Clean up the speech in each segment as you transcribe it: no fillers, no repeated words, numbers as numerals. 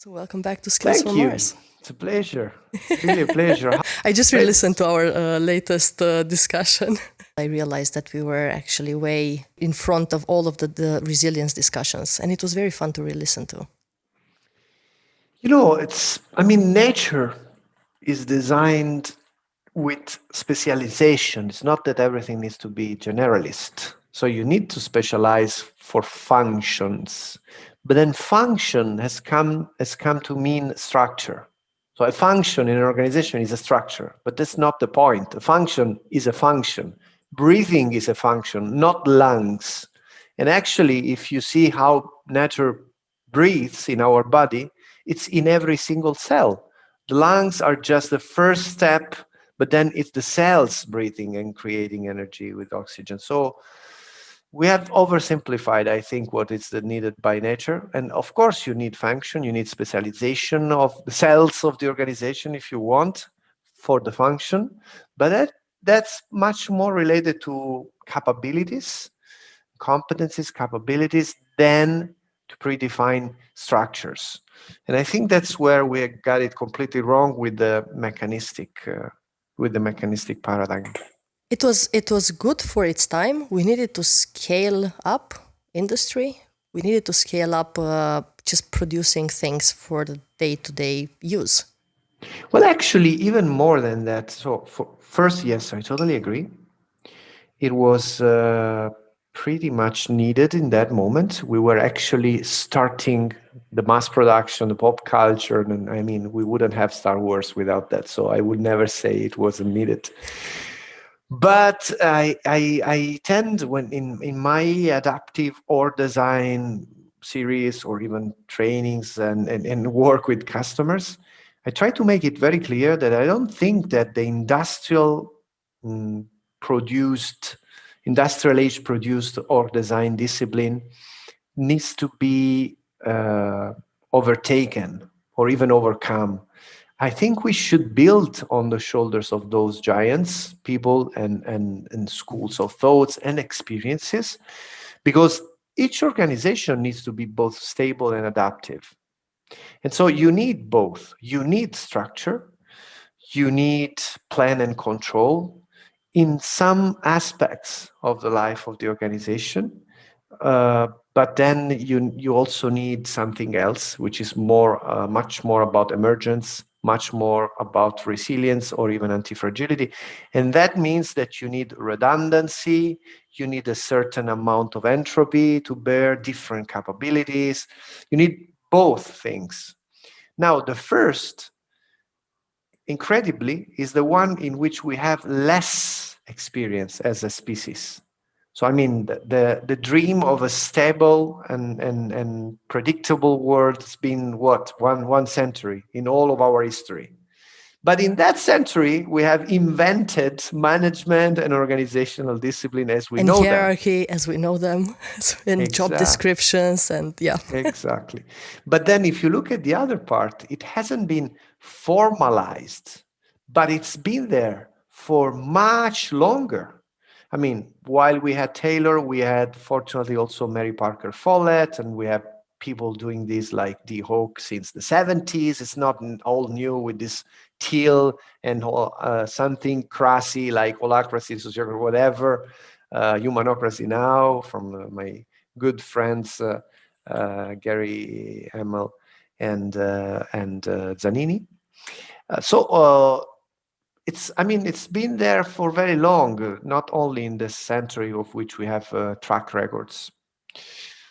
Welcome back to Skills Thank from you. Mars. It's a pleasure. It's really a pleasure. I just re-listened to our latest discussion. I realized that we were actually way in front of all of the resilience discussions, and it was very fun to re-listen to. Nature is designed with specialization. It's not that everything needs to be generalist. So you need to specialize for functions. But then function has come to mean structure. So a function in an organization is a structure, but that's not the point. A function is a function. Breathing is a function, not lungs. And actually, if you see how nature breathes in our body, it's in every single cell. The lungs are just the first step, but then it's the cells breathing and creating energy with oxygen. So we have oversimplified, I think, what is needed by nature. And of course, you need function, you need specialization of the cells of the organization if you want for the function. But that's much more related to capabilities, competencies, capabilities, than to predefine structures. And I think that's where we got it completely wrong with the mechanistic paradigm. It was good for its time. We needed to scale up industry. We needed to scale up just producing things for the day-to-day use. Well, actually, even more than that. So first, yes, I totally agree. It was pretty much needed in that moment. We were actually starting the mass production, the pop culture, and I mean, we wouldn't have Star Wars without that. So I would never say it wasn't needed. But I tend, when in my adaptive or design series or even trainings and work with customers, I try to make it very clear that I don't think that the industrial age produced or design discipline needs to be overtaken or even overcome. I think we should build on the shoulders of those giants, people and schools of thoughts and experiences, because each organization needs to be both stable and adaptive. And so you need both. You need structure, you need plan and control in some aspects of the life of the organization. But then you also need something else, which is much more about emergence, much more about resilience or even anti-fragility. And that means that you need redundancy, you need a certain amount of entropy to bear different capabilities. You need both things. Now, the first, incredibly, is the one in which we have less experience as a species. So I mean, the dream of a stable and predictable world has been one century in all of our history. But in that century, we have invented management and organizational discipline as we know them. And hierarchy as we know them, and job descriptions, and yeah. Exactly. But then if you look at the other part, it hasn't been formalized, but it's been there for much longer. I mean, while we had Taylor, we had fortunately also Mary Parker Follett, and we have people doing this like D. Hawk since the 70s. It's not all new with this Teal and something crassy like holacracy, sociocracy, whatever, humanocracy now from my good friends Gary Hamel and Zanini. It's been there for very long, not only in this century of which we have track records.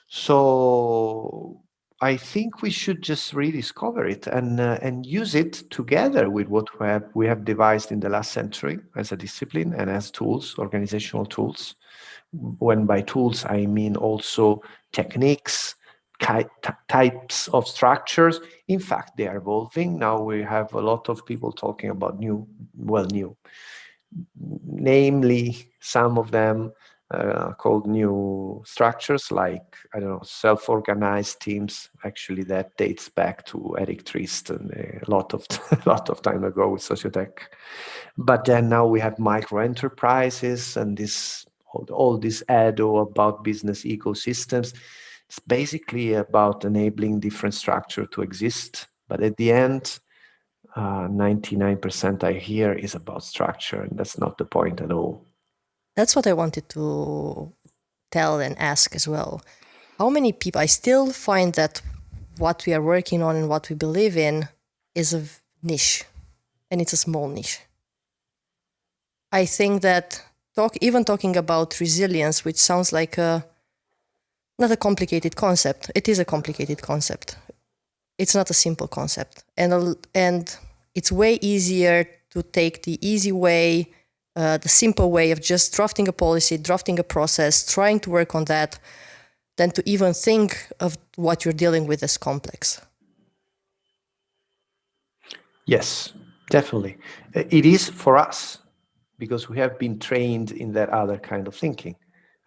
So I think we should just rediscover it and use it together with what we have devised in the last century as a discipline and as tools, organizational tools. When by tools, I mean also techniques, types of structures. In fact, they are evolving. Now we have a lot of people talking about new, namely some of them called new structures, like, I don't know, self-organized teams. Actually, that dates back to Eric Tristan a lot of time ago with Sociotech. But then now we have micro enterprises and all this ado about business ecosystems. It's basically about enabling different structure to exist. But at the end, 99% I hear is about structure, and that's not the point at all. That's what I wanted to tell and ask as well. How many people, I still find that what we are working on and what we believe in is a niche, and it's a small niche. I think that even talking about resilience, which sounds like not a complicated concept, it is a complicated concept. It's not a simple concept, and it's way easier to take the easy way, the simple way of just drafting a policy, drafting a process, trying to work on that, than to even think of what you're dealing with as complex. Yes, definitely. It is for us because we have been trained in that other kind of thinking.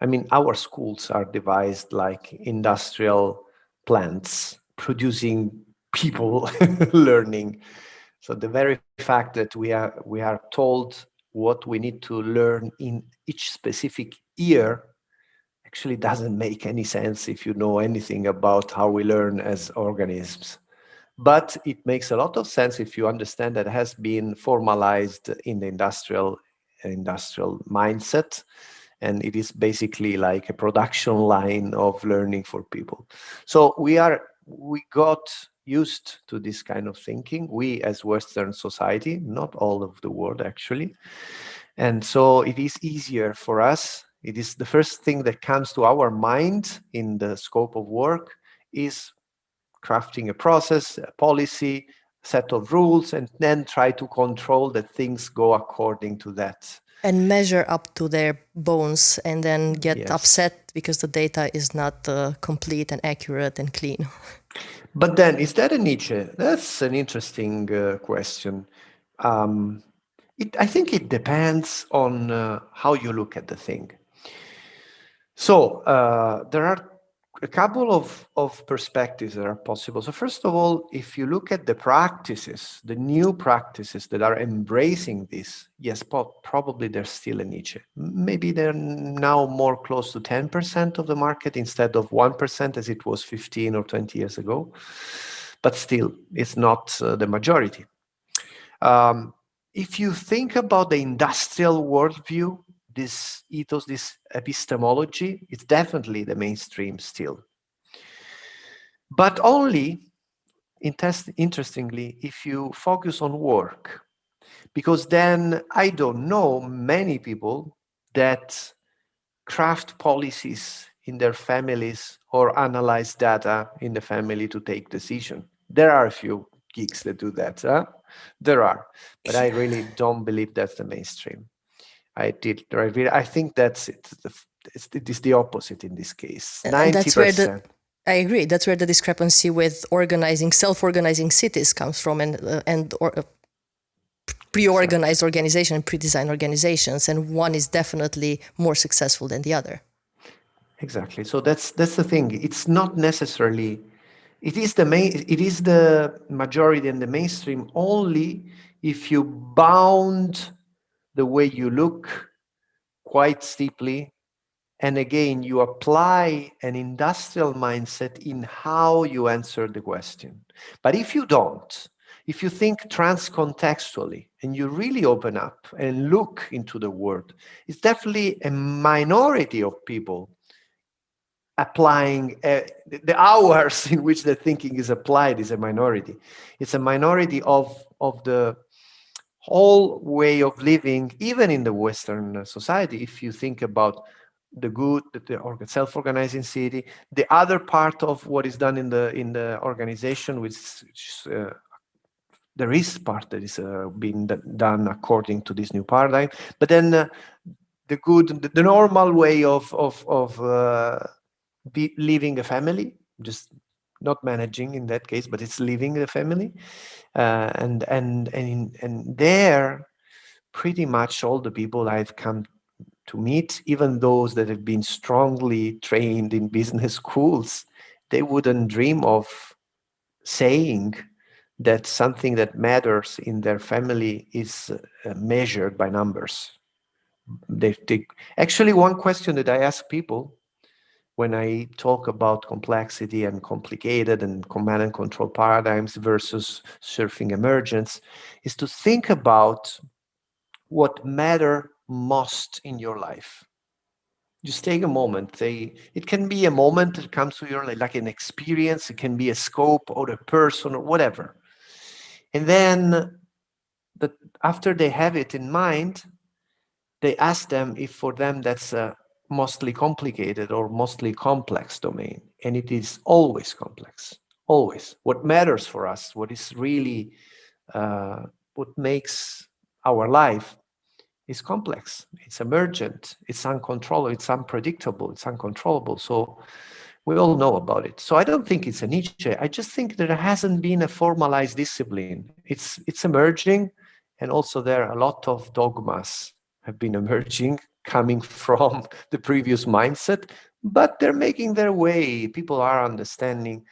I mean, our schools are devised like industrial plants producing people learning. So the very fact that we are told what we need to learn in each specific year actually doesn't make any sense if you know anything about how we learn as organisms. But it makes a lot of sense if you understand that it has been formalized in the industrial mindset, and it is basically like a production line of learning for people. So we got used to this kind of thinking, we as Western society, not all of the world actually. And so it is easier for us. It is the first thing that comes to our mind in the scope of work is crafting a process, a policy, set of rules, and then try to control that things go according to that. And measure up to their bones and then get Yes. upset because the data is not complete and accurate and clean. But then, is that a Nietzsche? That's an interesting question. I think it depends on how you look at the thing. So there are a couple of perspectives that are possible. So first of all, if you look at the practices, the new practices that are embracing this, yes, probably there's still a niche. Maybe they're now more close to 10% of the market instead of 1% as it was 15 or 20 years ago. But still, it's not the majority. If you think about the industrial worldview, this ethos, this epistemology, it's definitely the mainstream still. But only, interestingly, if you focus on work, because then I don't know many people that craft policies in their families or analyze data in the family to take decision. There are a few geeks that do that. There are, but I really don't believe that's the mainstream. I think that's it. It is the opposite in this case. 90%. And that's where I agree. That's where the discrepancy with self-organizing cities comes from, and pre-organized organization and pre-designed organizations, and one is definitely more successful than the other. Exactly. So that's the thing. It's not necessarily. It is the majority and the mainstream only if you bound the way you look quite steeply, and again you apply an industrial mindset in how you answer the question. But if you don't, if you think transcontextually and you really open up and look into the world, it's definitely a minority of people applying the hours in which the thinking is applied is a minority. It's a minority of the whole way of living, even in the Western society. If you think about the good, the self-organizing city, the other part of what is done in the organization, which there is part that is being done according to this new paradigm, but then the normal way of leaving a family, just not managing in that case, but it's leaving the family, and there, pretty much all the people I've come to meet, even those that have been strongly trained in business schools, they wouldn't dream of saying that something that matters in their family is measured by numbers. Actually, one question that I ask people, when I talk about complexity and complicated and command and control paradigms versus surfing emergence, is to think about what matter most in your life. Just take a moment. It can be a moment that comes to your life, like an experience. It can be a scope or a person or whatever. And then that after they have it in mind, they ask them if for them that's a mostly complicated or mostly complex domain. And it is always complex, always. What matters for us, what is really what makes our life is complex, it's emergent, it's uncontrollable, it's unpredictable, it's uncontrollable. So we all know about it. So I don't think it's a niche. I just think there hasn't been a formalized discipline. It's emerging, and also there are a lot of dogmas have been emerging coming from the previous mindset, but they're making their way. People are understanding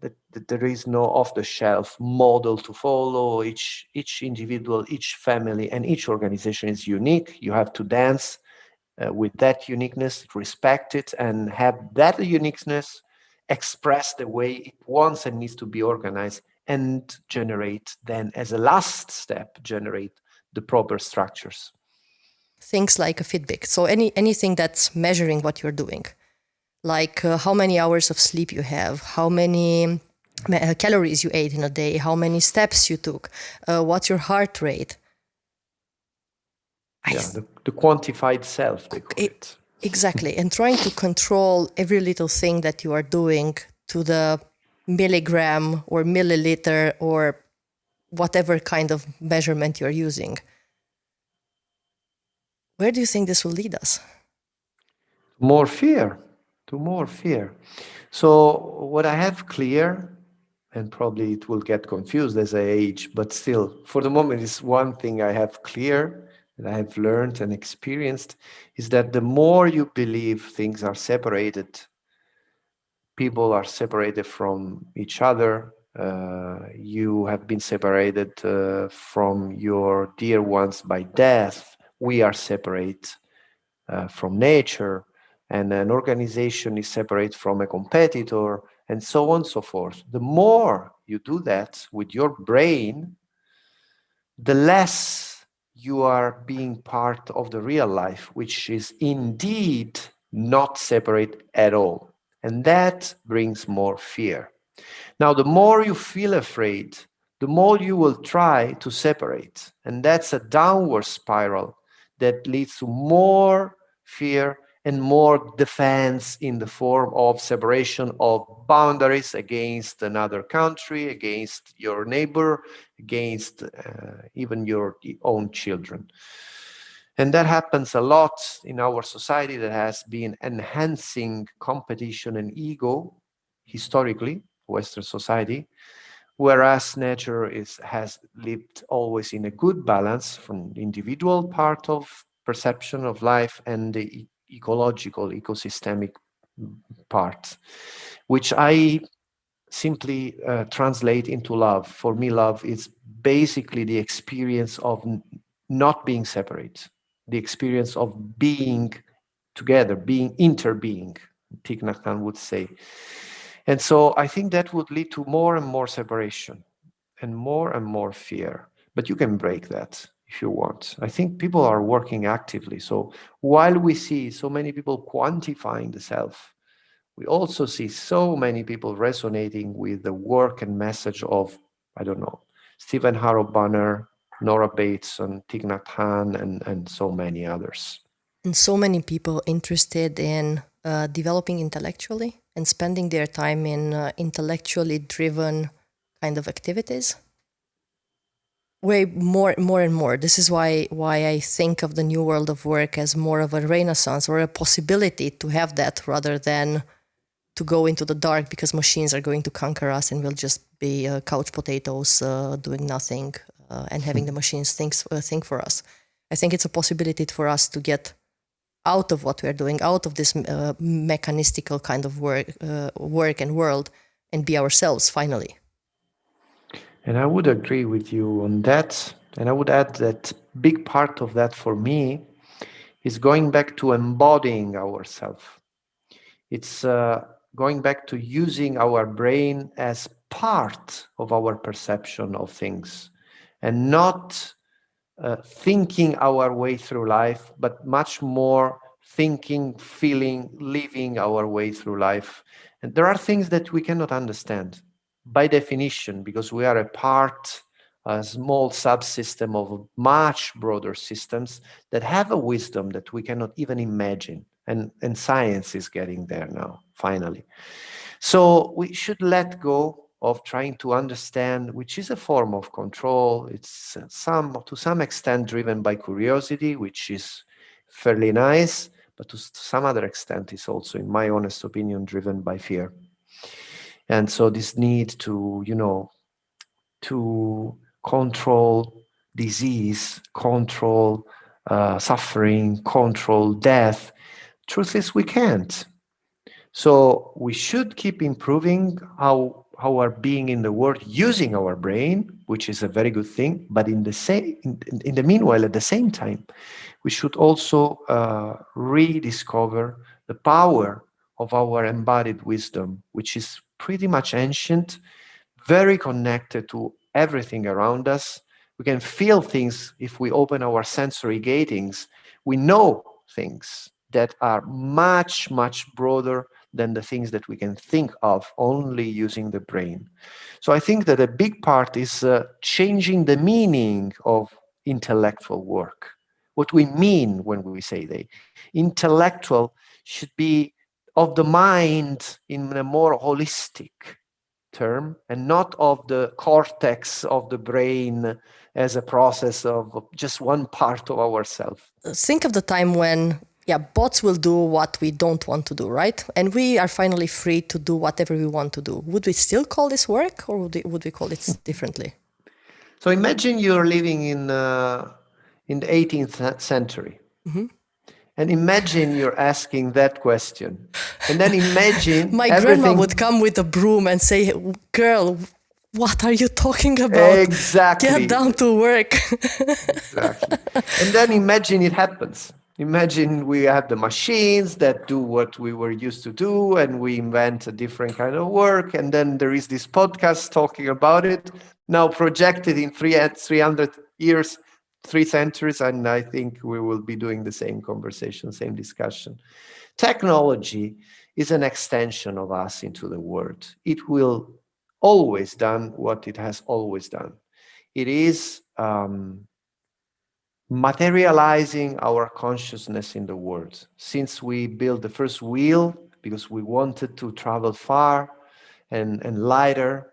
that there is no off-the-shelf model to follow. Each individual, each family, and each organization is unique. You have to dance with that uniqueness, respect it, and have that uniqueness expressed the way it wants and needs to be organized, and generate then, as a last step, generate the proper structures. Things like a Fitbit. So anything that's measuring what you're doing, like how many hours of sleep you have, how many calories you ate in a day, how many steps you took, what's your heart rate. The quantified self, they call it. Exactly. And trying to control every little thing that you are doing to the milligram or milliliter or whatever kind of measurement you're using. Where do you think this will lead us? More fear, to more fear. So what I have clear, and probably it will get confused as I age, but still, for the moment, is one thing I have clear that I have learned and experienced, is that the more you believe things are separated, people are separated from each other, you have been separated from your dear ones by death, we are separate from nature, and an organization is separate from a competitor, and so on and so forth. The more you do that with your brain, the less you are being part of the real life, which is indeed not separate at all. And that brings more fear. Now, the more you feel afraid, the more you will try to separate. And that's a downward spiral that leads to more fear and more defense in the form of separation of boundaries against another country, against your neighbor, against even your own children. And that happens a lot in our society that has been enhancing competition and ego historically, Western society, whereas nature has lived always in a good balance from the individual part of perception of life and the ecological, ecosystemic part, which I simply translate into love. For me, love is basically the experience of not being separate, the experience of being together, being interbeing, Thich Nhat Hanh would say. And so I think that would lead to more and more separation and more fear. But you can break that if you want. I think people are working actively. So while we see so many people quantifying the self, we also see so many people resonating with the work and message of, I don't know, Stephen Harrow Banner, Nora Bateson, Thich Nhat Hanh, and so many others. And so many people interested in developing intellectually and spending their time in intellectually driven kind of activities. Way more and more. This is why I think of the new world of work as more of a renaissance or a possibility to have that rather than to go into the dark because machines are going to conquer us and we'll just be couch potatoes doing nothing and having the machines think for us. I think it's a possibility for us to get out of what we're doing, out of this mechanistical kind of work and world, and be ourselves finally. And I would agree with you on that. And I would add that big part of that for me is going back to embodying ourselves. It's going back to using our brain as part of our perception of things and not thinking our way through life, but much more thinking, feeling, living our way through life. And there are things that we cannot understand by definition because we are a part, a small subsystem of much broader systems that have a wisdom that we cannot even imagine. And science is getting there now, finally. So we should let go of trying to understand, which is a form of control. It's to some extent driven by curiosity, which is fairly nice, but to some other extent is also, in my honest opinion, driven by fear. And so this need to, to control disease, control suffering, control death. Truth is, we can't. So we should keep improving how our being in the world using our brain, which is a very good thing. But in the meanwhile, at the same time, we should also rediscover the power of our embodied wisdom, which is pretty much ancient, very connected to everything around us. We can feel things if we open our sensory gatings. We know things that are much, much broader than the things that we can think of only using the brain. So I think that a big part is changing the meaning of intellectual work. What we mean when we say they. Intellectual should be of the mind in a more holistic term and not of the cortex of the brain as a process of just one part of ourselves. Think of the time when, yeah, bots will do what we don't want to do, right? And we are finally free to do whatever we want to do. Would we still call this work, or would we call it differently? So imagine you're living in the 18th century. Mm-hmm. And imagine you're asking that question. And then imagine my everything... grandma would come with a broom and say, girl, what are you talking about? Exactly. Get down to work. Exactly. And then imagine it happens. Imagine we have the machines that do what we were used to do, and we invent a different kind of work. And then there is this podcast talking about it, now projected in 300 years, 3 centuries. And I think we will be doing the same conversation, same discussion. Technology is an extension of us into the world. It will always done what it has always done. It is materializing our consciousness in the world. Since we built the first wheel because we wanted to travel far and lighter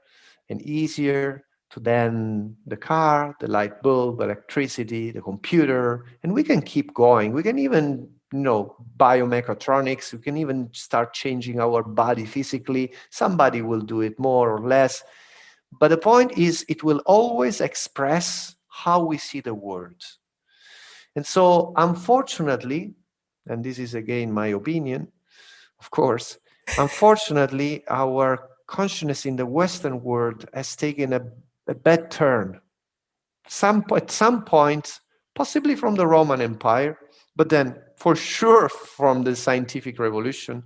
and easier, to then the car, the light bulb, electricity, the computer, and we can keep going. We can even, biomechatronics, we can even start changing our body physically. Somebody will do it more or less. But the point is, it will always express how we see the world. And so, unfortunately, and this is again my opinion, of course, unfortunately, our consciousness in the Western world has taken a bad turn. At some point, possibly from the Roman Empire, but then for sure from the scientific revolution,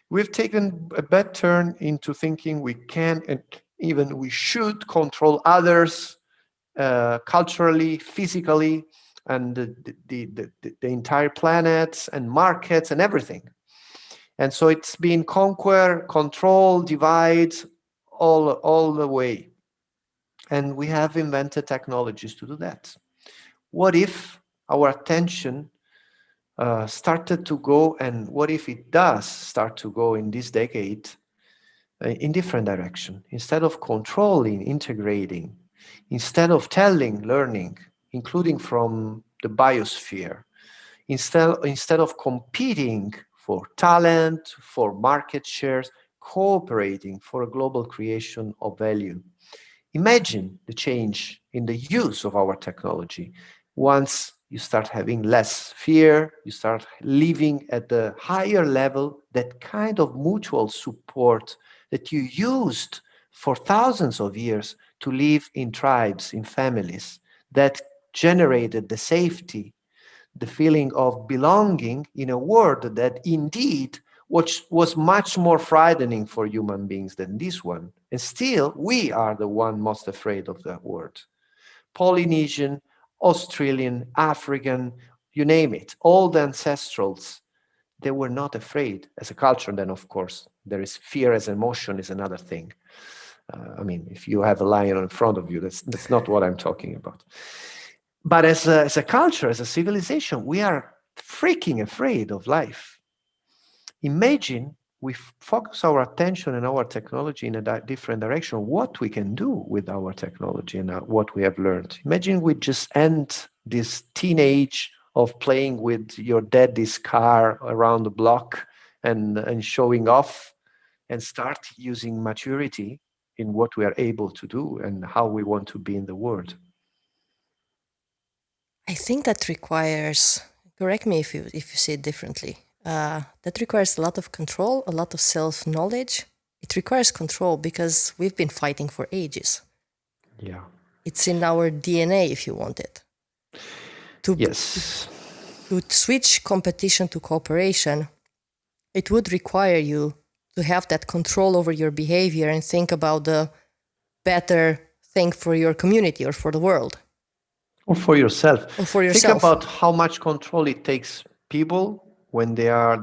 we've taken a bad turn into thinking we can and even we should control others culturally, physically, and the entire planets and markets and everything. And so it's been conquer, control, divide all the way. And we have invented technologies to do that. What if our attention started to go, and what if it does start to go in this decade in different direction? Instead of controlling, integrating, instead of telling, learning, including from the biosphere, instead of competing for talent, for market shares, cooperating for a global creation of value. Imagine the change in the use of our technology. Once you start having less fear, you start living at the higher level, that kind of mutual support that you used for thousands of years to live in tribes, in families, that generated the safety, the feeling of belonging in a world that indeed which was much more frightening for human beings than this one. And still, we are the one most afraid of that word. Polynesian, Australian, African, you name it, all the ancestrals, they were not afraid as a culture. Then, of course, there is fear as emotion is another thing. I mean, if you have a lion in front of you, that's not what I'm talking about. But as a culture, as a civilization, we are freaking afraid of life. Imagine we focus our attention and our technology in a different direction, what we can do with our technology and what we have learned. Imagine we just end this teenage of playing with your daddy's car around the block and showing off, and start using maturity in what we are able to do and how we want to be in the world. I think that requires, correct me if you say it differently, that requires a lot of control, a lot of self-knowledge. It requires control because we've been fighting for ages. Yeah. It's in our DNA, if you want it. Yes. To switch competition to cooperation, it would require you to have that control over your behavior and think about the better thing for your community or for the world. Or for yourself. Or for Think yourself. about how much control it takes people when they're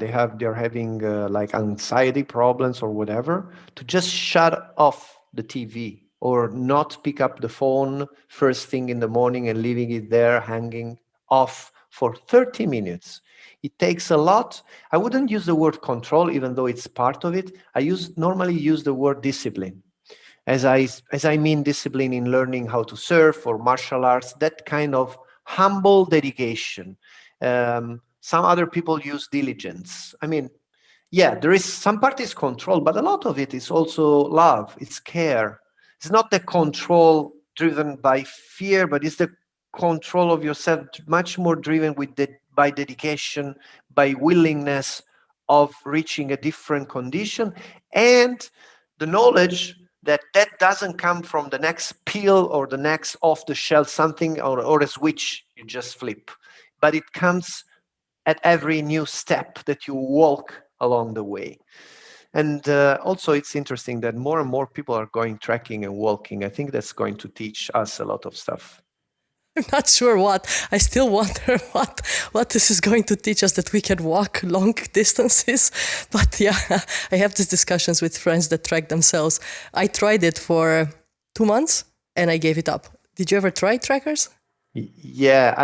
having like anxiety problems or whatever, to just shut off the TV or not pick up the phone first thing in the morning and leaving it there hanging off for 30 minutes. It takes a lot. I wouldn't use the word control, even though it's part of it. I normally use the word discipline. As I mean discipline in learning how to surf or martial arts, that kind of humble dedication. Some other people use diligence. I mean, yeah, there is some part is control, but a lot of it is also love. It's care. It's not the control driven by fear, but it's the control of yourself, much more driven by dedication, by willingness of reaching a different condition, and the knowledge that doesn't come from the next pill or the next off the shelf something or a switch you just flip, but it comes at every new step that you walk along the way. And also, it's interesting that more and more people are going trekking and walking. I think that's going to teach us a lot of stuff. I'm not sure what. I still wonder what this is going to teach us, that we can walk long distances. But yeah, I have these discussions with friends that trek themselves. I tried it for 2 months and I gave it up. Did you ever try trackers? Yeah,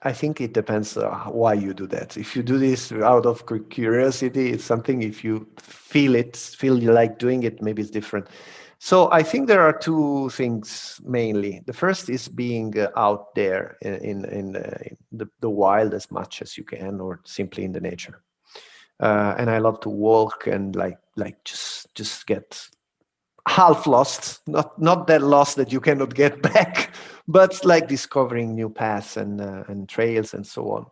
I think it depends why you do that. If you do this out of curiosity, it's something. If you feel you like doing it, maybe it's different. So I think there are two things mainly. The first is being out there in the wild as much as you can, or simply in the nature. And I love to walk and like just get half lost, not that lost that you cannot get back, but like discovering new paths and trails and so on.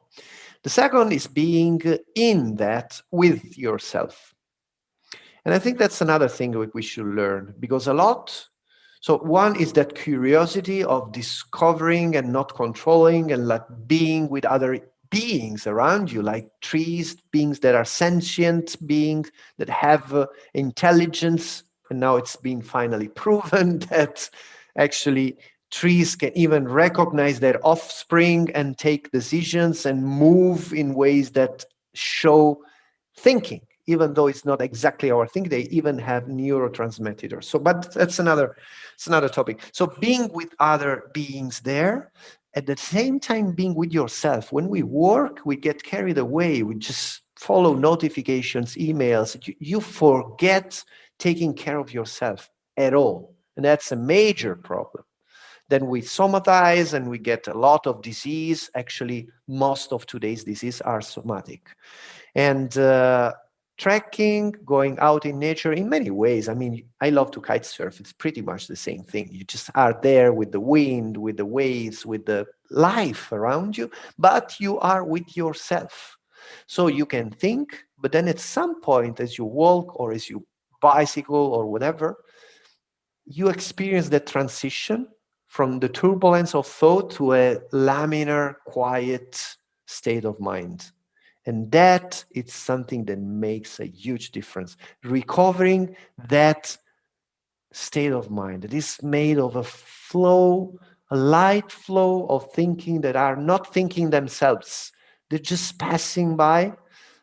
The second is being in that with yourself. And I think that's another thing we should learn, because so one is that curiosity of discovering and not controlling, and like being with other beings around you, like trees, beings that are sentient, beings that have intelligence. And now it's being finally proven that actually trees can even recognize their offspring and take decisions and move in ways that show thinking, even though it's not exactly our thing. They even have neurotransmitters. So, but it's another topic. So being with other beings there, at the same time being with yourself. When we work, we get carried away. We just follow notifications, emails. You forget taking care of yourself at all. And that's a major problem. Then we somatize and we get a lot of disease. Actually, most of today's disease are somatic. And trekking, going out in nature in many ways. I mean, I love to kite surf. It's pretty much the same thing. You just are there with the wind, with the waves, with the life around you, but you are with yourself. So you can think, but then at some point as you walk or as you bicycle or whatever, you experience that transition from the turbulence of thought to a laminar, quiet state of mind. And that it's something that makes a huge difference. Recovering that state of mind that is made of a flow, a light flow of thinking that are not thinking themselves. They're just passing by.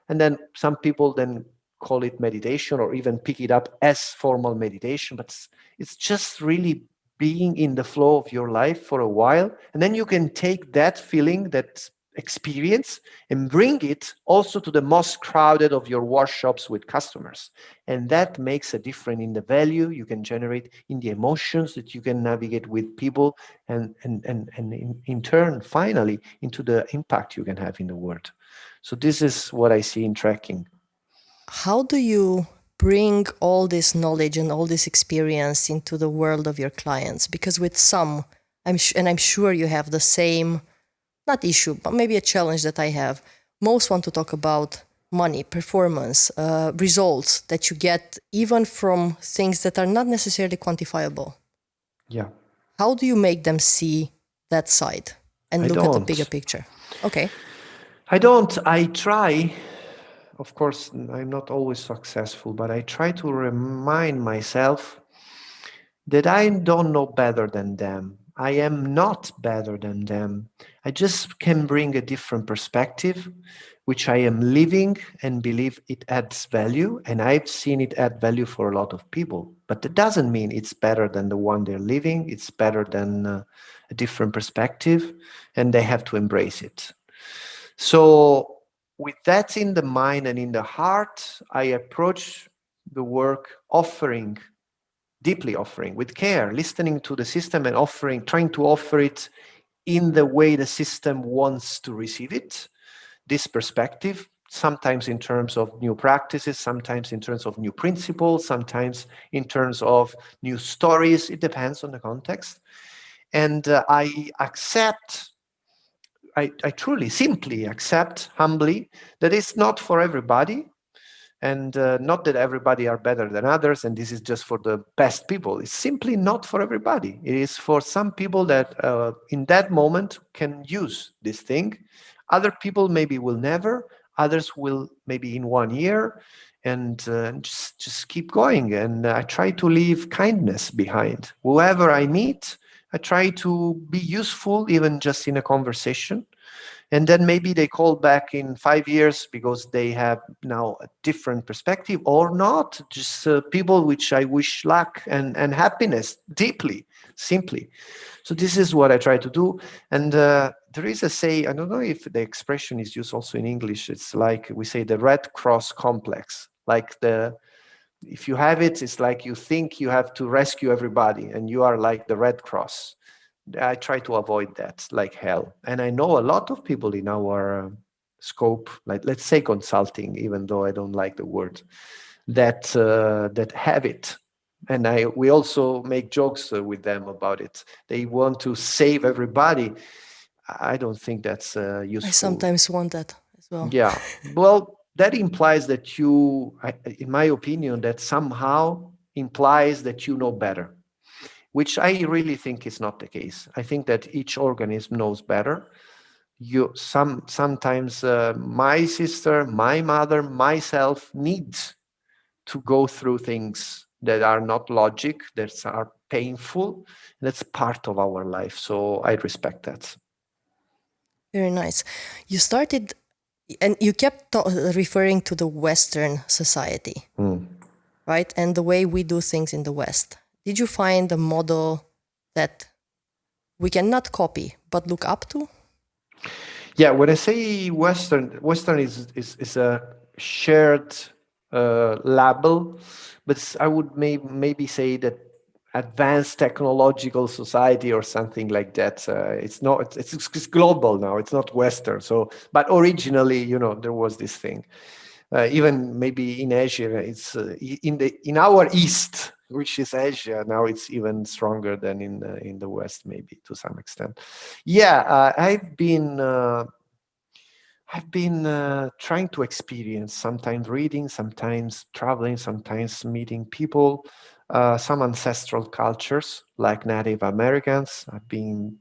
And then some people then call it meditation or even pick it up as formal meditation, but it's just really being in the flow of your life for a while. And then you can take that feeling, that experience, and bring it also to the most crowded of your workshops with customers. And that makes a difference in the value you can generate, in the emotions that you can navigate with people, and in turn, finally, into the impact you can have in the world. So this is what I see in tracking. How do you bring all this knowledge and all this experience into the world of your clients? Because with some, and I'm sure you have the same, not issue, but maybe a challenge that I have. Most want to talk about money, performance, results that you get even from things that are not necessarily quantifiable. Yeah. How do you make them see that side and I look at the bigger don't. picture? Okay. I don't. I try. Of course, I'm not always successful, but I try to remind myself that I don't know better than them. I am not better than them. I just can bring a different perspective, which I am living and believe it adds value. And I've seen it add value for a lot of people. But that doesn't mean it's better than the one they're living. It's better than a different perspective, and they have to embrace it. So, with that in the mind and in the heart, I approach the work offering, deeply offering with care, listening to the system and offering, trying to offer it in the way the system wants to receive it. This perspective, sometimes in terms of new practices, sometimes in terms of new principles, sometimes in terms of new stories. It depends on the context. And I truly, simply accept humbly that it's not for everybody, and not that everybody are better than others and this is just for the best people. It's simply not for everybody. It is for some people that in that moment can use this thing. Other people maybe will never, others will maybe in 1 year, and just keep going. And I try to leave kindness behind whoever I meet. I try to be useful even just in a conversation, and then maybe they call back in 5 years because they have now a different perspective, or not, just people which I wish luck and happiness deeply, simply. So this is what I try to do. And there is a say, I don't know if the expression is used also in English, it's like we say the Red Cross complex, like the, if you have it, it's like you think you have to rescue everybody and you are like the Red Cross. I try to avoid that like hell. And I know a lot of people in our scope, like let's say consulting, even though I don't like the word, that have it. And we also make jokes with them about it. They want to save everybody. I don't think that's I useful. sometimes want that as well. Yeah. Well, that implies that you, in my opinion, that somehow implies that you know better, which I really think is not the case. I think that each organism knows better. Sometimes my sister, my mother, myself needs to go through things that are not logic, that are painful. That's part of our life. So I respect that. Very nice. You started, and you kept referring to the Western society, right? And the way we do things in the West. Did you find a model that we cannot copy but look up to? Yeah, when I say Western is a shared label, but I would maybe say that advanced technological society or something like that. It's not. It's global now. It's not Western. So, but originally, there was this thing. Even maybe in Asia, it's in our East, which is Asia. Now it's even stronger than in the West, maybe to some extent. Yeah, I've been trying to experience, sometimes reading, sometimes traveling, sometimes meeting people, some ancestral cultures like Native Americans. I've been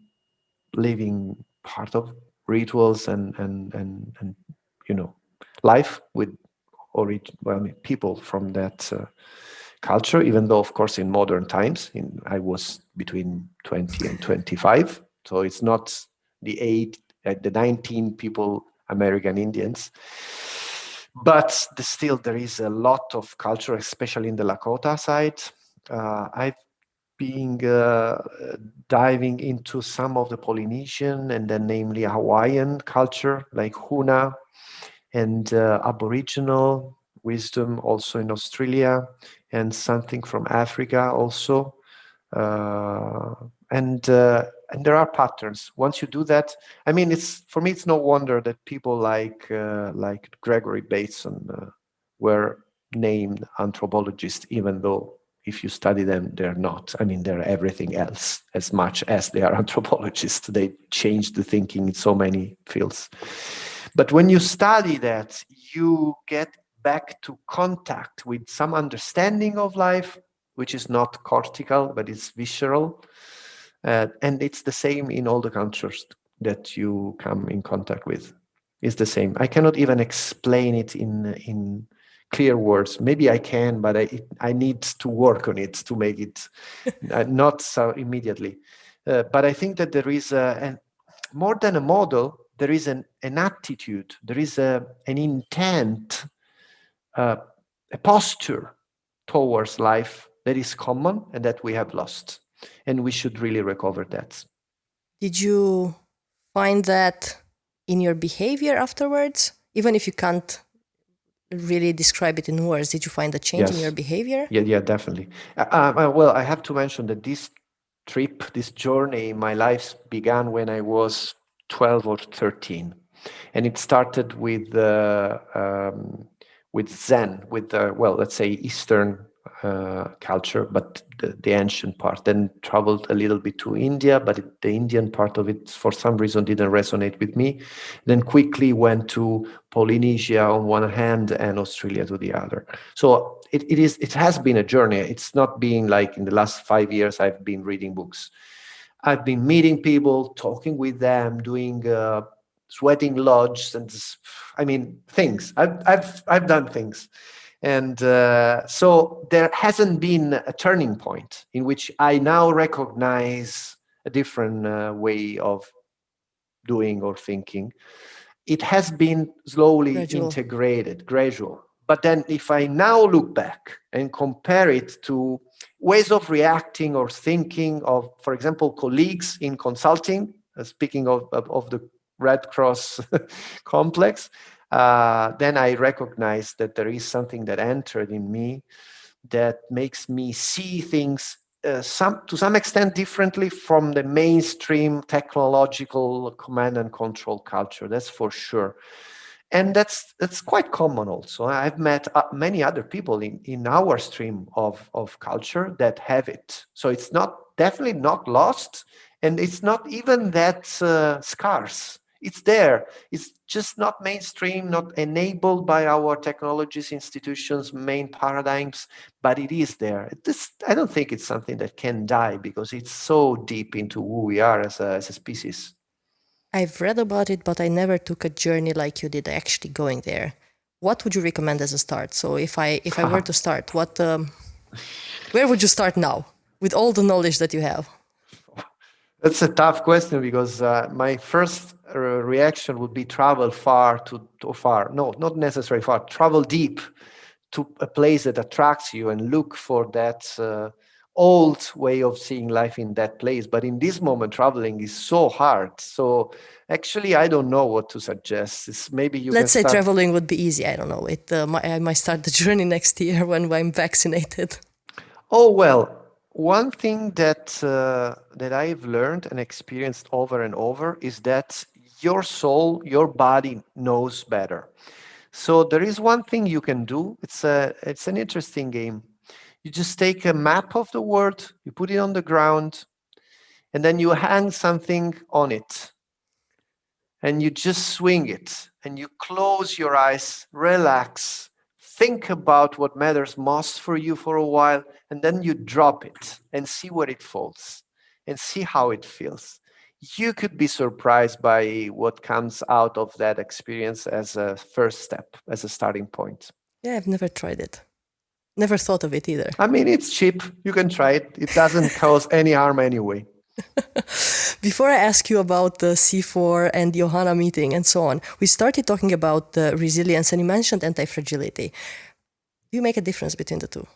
living part of rituals and life with people from that culture, even though, of course, in modern times, I was between 20 and 25, so it's not the 19 people, American Indians, but still there is a lot of culture, especially in the Lakota side. I've been diving into some of the Polynesian and then namely Hawaiian culture, like Huna, and Aboriginal wisdom also in Australia, and something from Africa also. Uh, and there are patterns. Once you do that, I mean, it's for me, it's no wonder that people like Gregory Bateson were named anthropologists, even though if you study them, they're not. I mean, they're everything else as much as they are anthropologists. They changed the thinking in so many fields. But when you study that, you get back to contact with some understanding of life, which is not cortical, but it's visceral. And it's the same in all the cultures that you come in contact with. It's the same. I cannot even explain it in clear words. Maybe I can, but I need to work on it to make it not so immediately. But I think that there is more than a model, there is an attitude, there is an intent, a posture towards life that is common and that we have lost. And we should really recover that. Did you find that in your behavior afterwards? Even if you can't really describe it in words, did you find a change in your behavior? Yeah, definitely. Well, I have to mention that this trip, this journey in my life began when I was 12 or 13. And it started with Zen, with let's say Eastern culture, but the ancient part. Then traveled a little bit to India, but the Indian part of it, for some reason, didn't resonate with me. Then quickly went to Polynesia on one hand and Australia to the other. So it has been a journey. It's not being like in the last 5 years I've been reading books. I've been meeting people, talking with them, doing sweating lodges, and I mean things. I've done things, and so there hasn't been a turning point in which I now recognize a different way of doing or thinking. It has been slowly integrated, gradual. But then if I now look back and compare it to ways of reacting or thinking of, for example, colleagues in consulting, speaking of the Red Cross complex, then I recognize that there is something that entered in me that makes me see things to some extent differently from the mainstream technological command and control culture. That's for sure. And that's quite common also. I've met many other people in our stream of culture that have it. So it's definitely not lost, and it's not even that scarce. It's there. It's just not mainstream, not enabled by our technologies, institutions, main paradigms, but it is there. I don't think it's something that can die because it's so deep into who we are as a species. I've read about it, but I never took a journey like you did, actually going there. What would you recommend as a start? So if I were to start, where would you start now with all the knowledge that you have? That's a tough question because my first reaction would be travel far to far. No, not necessarily far. Travel deep to a place that attracts you and look for that old way of seeing life in that place. But in this moment, traveling is so hard. So actually, I don't know what to suggest. Maybe you Let's can say traveling would be easy. I don't know. I might start the journey next year when I'm vaccinated. Oh, well, one thing that I've learned and experienced over and over is that your soul, your body knows better. So there is one thing you can do. It's an interesting game. You just take a map of the world, you put it on the ground, and then you hang something on it. And you just swing it, and you close your eyes, relax, think about what matters most for you for a while, and then you drop it and see where it falls and see how it feels. you could be surprised by what comes out of that experience as a first step, as a starting point. Yeah, I've never tried it. Never thought of it either. I mean, it's cheap. You can try it. It doesn't cause any harm anyway. Before I ask you about the C4 and the Ohana meeting and so on, we started talking about the resilience and you mentioned anti-fragility. Do you make a difference between the two?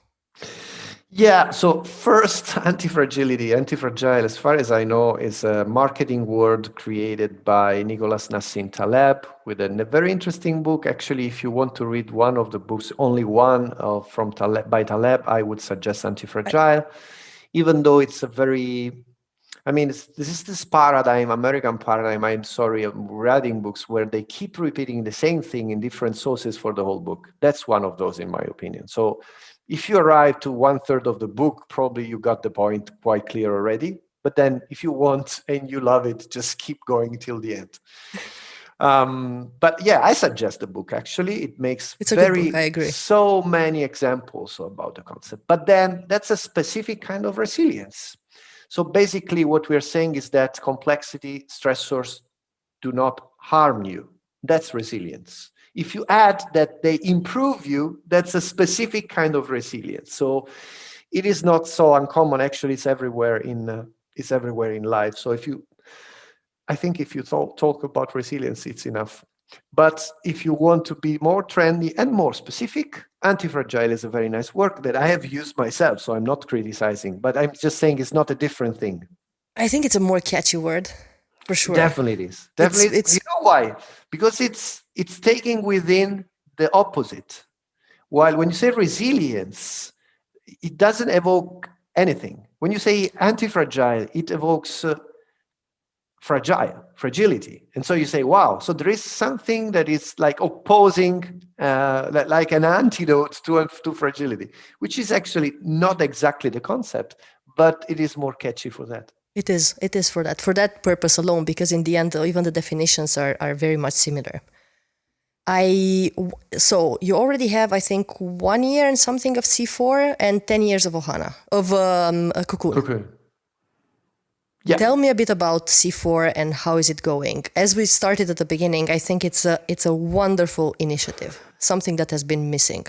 Yeah, so first, anti-fragility. Anti-fragile, as far as I know, is a marketing word created by Nicholas Nassim Taleb with a very interesting book. Actually, if you want to read one of the books, only one from Taleb, by Taleb, I would suggest Anti-Fragile, even though it's a very, I mean, this is this paradigm, American paradigm, I'm sorry, of reading books where they keep repeating the same thing in different sources for the whole book. That's one of those, in my opinion. So if you arrive to 1/3 of the book, probably you got the point quite clear already. But then if you want and you love it, just keep going till the end. But yeah, I suggest the book, actually. It makes It's a good book, I agree. so many examples about the concept. But then that's a specific kind of resilience. So basically what we're saying is that complexity, stressors do not harm you. That's resilience. If you add that they improve you, that's a specific kind of resilience. So it is not so uncommon. Actually, it's everywhere in life. So I think if you talk about resilience, it's enough. But if you want to be more trendy and more specific, anti-fragile is a very nice word that I have used myself. So I'm not criticizing, but I'm just saying it's not a different thing. I think it's a more catchy word, for sure. Definitely it is. Definitely. You know why? Because it's taking within the opposite. While when you say resilience, it doesn't evoke anything. When you say anti-fragile, it evokes fragility. And so you say, wow, so there is something that is like opposing, like an antidote to fragility, which is actually not exactly the concept, but it is more catchy for that. It is for that purpose alone, because in the end, even the definitions are very much similar. So you already have, I think, 1 year and something of C4 and 10 years of Ohana, of Cocoon. Okay. Yeah. Tell me a bit about C4 and how is it going? As we started at the beginning, I think it's a wonderful initiative, something that has been missing.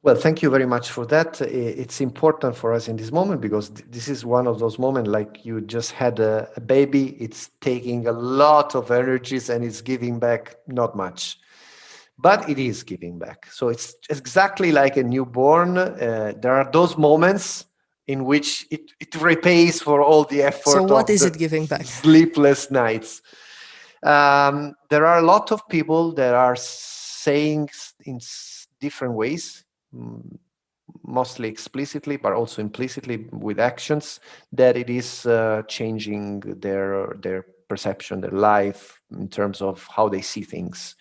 Well, thank you very much for that. It's important for us in this moment because this is one of those moments like you just had a baby. It's taking a lot of energies and it's giving back not much, but it is giving back. So it's exactly like a newborn. There are those moments in which it repays for all the effort. So what is it giving back? Sleepless nights. There are a lot of people that are saying in different ways, mostly explicitly, but also implicitly with actions, that it is changing their perception, their life in terms of how they see things.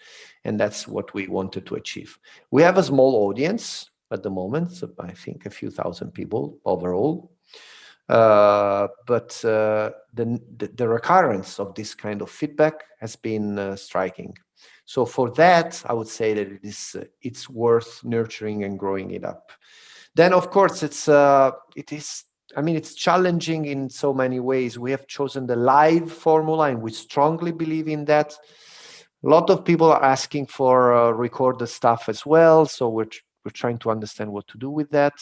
And that's what we wanted to achieve. We have a small audience at the moment, so I think a few thousand people overall. But the recurrence of this kind of feedback has been striking. So for that, I would say that it's worth nurturing and growing it up. Then, of course, it's challenging in so many ways. We have chosen the live formula, and we strongly believe in that. A lot of people are asking for recorded stuff as well, so we're trying to understand what to do with that.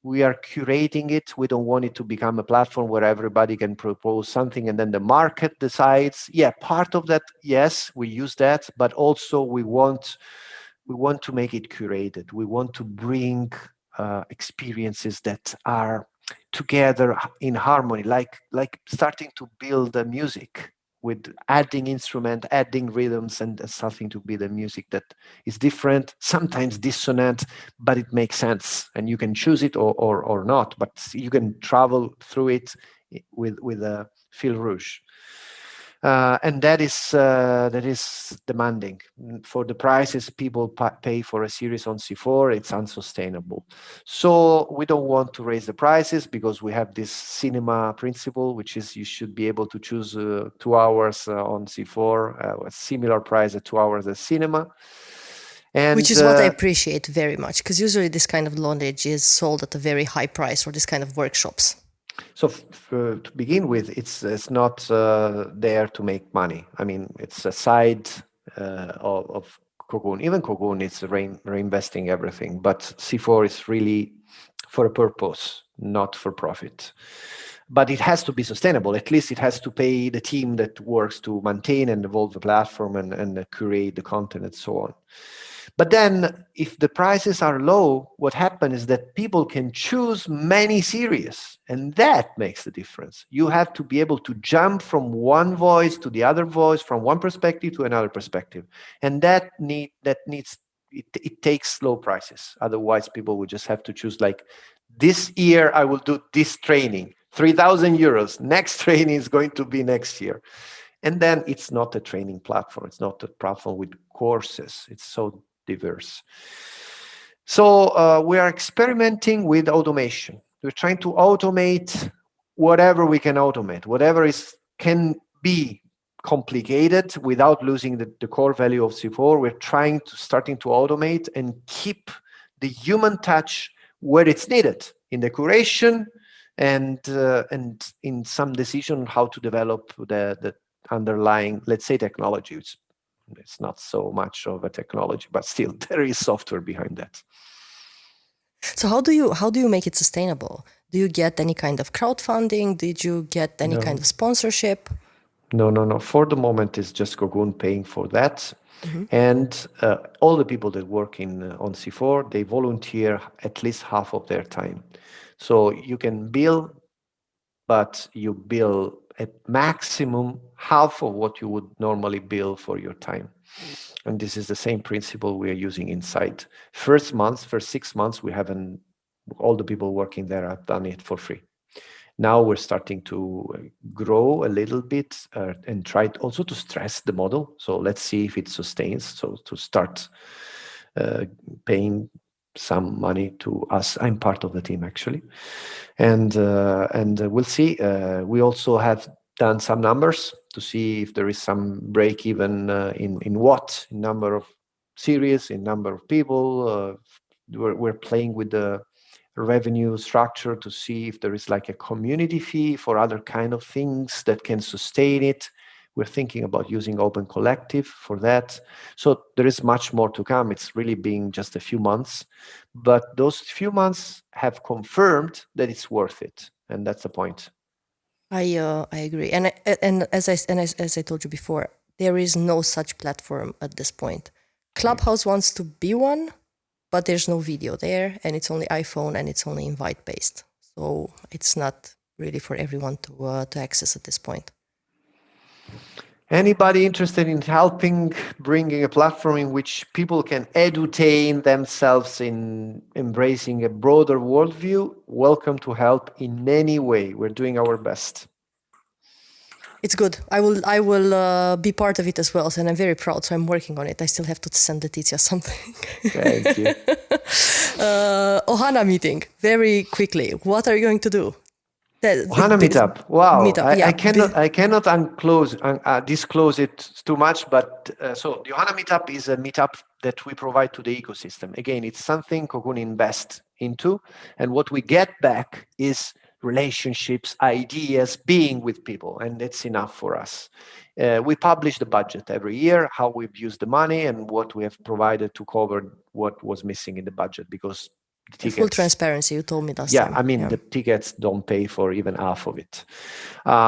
We are curating it. We don't want it to become a platform where everybody can propose something and then the market decides. Yeah, part of that, yes, we use that, but also we want to make it curated. We want to bring experiences that are together in harmony, like starting to build the music with adding instrument, adding rhythms, and starting to be the music that is different, sometimes dissonant, but it makes sense, and you can choose it or not, but you can travel through it with a fil rouge. And that is demanding. For the prices people pay for a series on C4, it's unsustainable. So we don't want to raise the prices because we have this cinema principle, which is you should be able to choose 2 hours on C4, a similar price at 2 hours at cinema. And, which is what I appreciate very much, because usually this kind of knowledge is sold at a very high price, or this kind of workshops. So to begin with, it's not there to make money. I mean, it's a side of Cocoon. Even Cocoon is reinvesting everything, but C4 is really for a purpose, not for profit. But it has to be sustainable. At least it has to pay the team that works to maintain and evolve the platform and curate the content and so on. But then if the prices are low, what happens is that people can choose many series, and that makes the difference. You have to be able to jump from one voice to the other voice, from one perspective to another perspective. And it takes low prices. Otherwise, people would just have to choose, like, this year I will do this training, 3,000 euros. Next training is going to be next year. And then it's not a training platform. It's not a platform with courses. It's so diverse. So we are experimenting with automation. We're trying to automate whatever we can automate, whatever can be complicated without losing the core value of C4. We're starting to automate and keep the human touch where it's needed, in the curation and in some decision how to develop the underlying, let's say, technology. It's not so much of a technology, but still there is software behind that. So how do you make it sustainable? Do you get any kind of crowdfunding? Did you get any kind of sponsorship? No. For the moment, it's just Cocoon paying for that. Mm-hmm. And all the people that work on C4, they volunteer at least half of their time. So you can bill, but you bill at maximum half of what you would normally bill for your time. And this is the same principle we are using inside. First 6 months, all the people working there have done it for free. Now we're starting to grow a little bit and try also to stress the model. So let's see if it sustains. So to start paying some money to us. I'm part of the team, actually. And we'll see. We also have done some numbers to see if there is some break even in number of series, in number of people. We're playing with the revenue structure to see if there is like a community fee for other kind of things that can sustain it. We're thinking about using Open Collective for that. So there is much more to come. It's really been just a few months, but those few months have confirmed that it's worth it, and that's the point. I agree, and as I told you before, there is no such platform at this point. Clubhouse wants to be one, but there's no video there, and it's only iPhone, and it's only invite based, so it's not really for everyone to access at this point. Anybody interested in helping bringing a platform in which people can edutain themselves in embracing a broader worldview, welcome to help in any way. We're doing our best. It's good. I will be part of it as well, and I'm very proud. So I'm working on it. I still have to send Letizia something. Thank you. Ohana meeting, very quickly. What are you going to do? Ohana meetup. Wow. Meetup, yeah. I cannot disclose it too much, but so the Ohana meetup is a meetup that we provide to the ecosystem. Again, it's something Cocoon invests into, and what we get back is relationships, ideas, being with people, and it's enough for us. We publish the budget every year, how we've used the money and what we have provided to cover what was missing in the budget, because tickets, full transparency, you told me last time. I mean, the tickets don't pay for even half of it.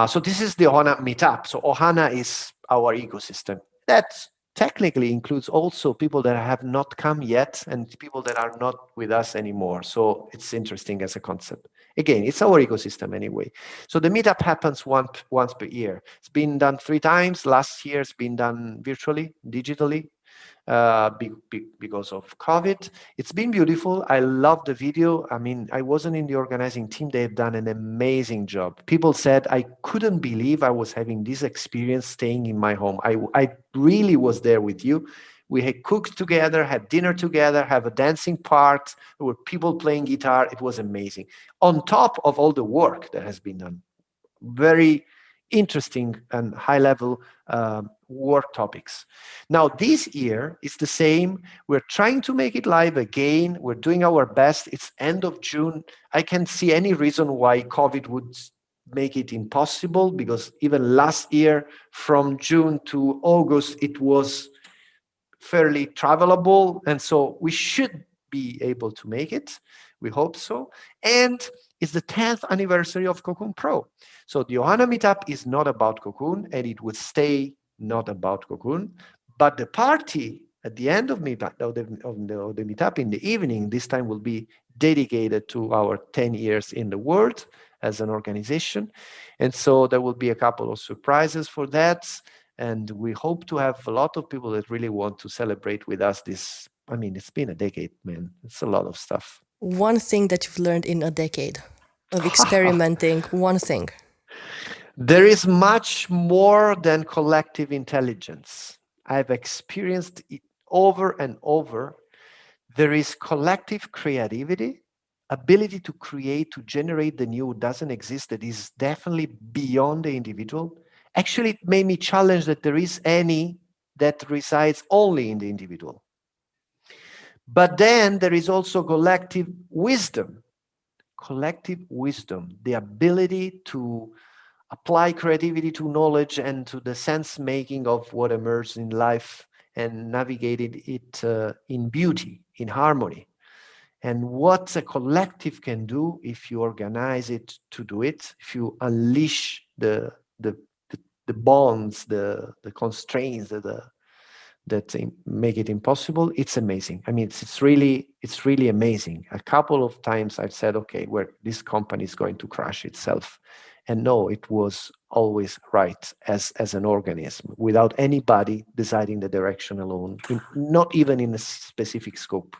So this is the Ohana meetup. So Ohana is our ecosystem. That technically includes also people that have not come yet and people that are not with us anymore. So it's interesting as a concept. Again, it's our ecosystem anyway. So the meetup happens once per year. It's been done 3 times. Last year it's been done virtually, digitally. Because of COVID. It's been beautiful. I love the video. I mean, I wasn't in the organizing team. They've done an amazing job. People said, I couldn't believe I was having this experience staying in my home. I really was there with you. We had cooked together, had dinner together, have a dancing part. There were people playing guitar. It was amazing. On top of all the work that has been done. Very interesting and high-level work topics. Now, this year is the same. We're trying to make it live again. We're doing our best. It's end of June. I can't see any reason why COVID would make it impossible, because even last year, from June to August, it was fairly travelable. And so we should be able to make it. We hope so. And it's the 10th anniversary of Cocoon Pro. So the Ohana meetup is not about Cocoon, and it would stay not about Cocoon. But the party at the end of the meetup in the evening, this time will be dedicated to our 10 years in the world as an organization. And so there will be a couple of surprises for that. And we hope to have a lot of people that really want to celebrate with us this. I mean, it's been a decade, man. It's a lot of stuff. One thing that you've learned in a decade of experimenting, one thing. There is much more than collective intelligence. I've experienced it over and over. There is collective creativity, ability to create, to generate the new doesn't exist, that is definitely beyond the individual. Actually, it made me challenge that there is any that resides only in the individual. But then there is also collective wisdom, the ability to apply creativity to knowledge and to the sense making of what emerges in life and navigating it in beauty, in harmony. And what a collective can do if you organize it to do it, if you unleash the bonds, the constraints that make it impossible, it's amazing. I mean, it's really amazing. A couple of times I've said, okay, where this company is going to crash itself. And no, it was always right as an organism, without anybody deciding the direction alone, not even in a specific scope.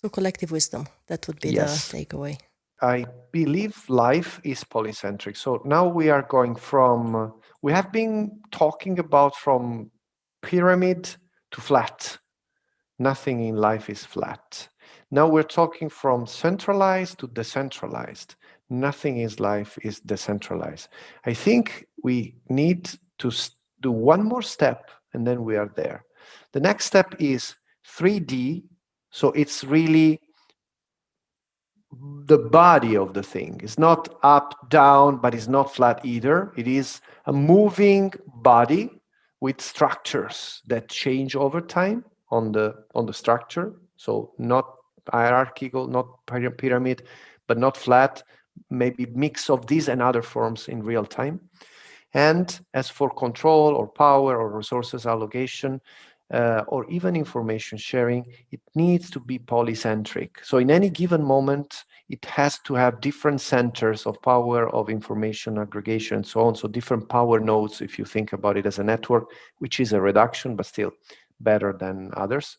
So collective wisdom, that would be the takeaway. I believe life is polycentric. So now we are going from, we have been talking about from pyramid to flat. Nothing in life is flat. Now we're talking from centralized to decentralized. Nothing in life is decentralized. I think we need to do one more step, and then we are there. The next step is 3D. So it's really the body of the thing. It's not up, down, but it's not flat either. It is a moving body with structures that change over time on the structure. So not hierarchical, not pyramid, but not flat, maybe mix of these and other forms in real time. And as for control or power or resources allocation, or even information sharing, it needs to be polycentric. So in any given moment, it has to have different centers of power, of information aggregation, and so on. So different power nodes, if you think about it as a network, which is a reduction, but still better than others,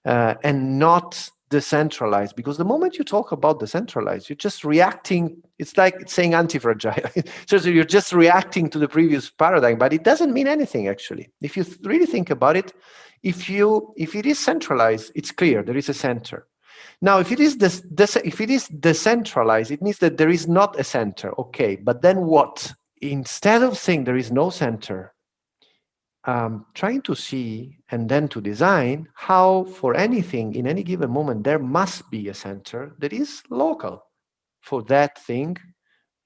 and not decentralized. Because the moment you talk about decentralized, you're just reacting. It's like saying anti-fragile. So you're just reacting to the previous paradigm, but it doesn't mean anything, actually. If you really think about it, if it is centralized, it's clear there is a center. Now, if it is decentralized, it means that there is not a center. Okay, but then what? Instead of saying there is no center, trying to see and then to design how for anything in any given moment there must be a center that is local for that thing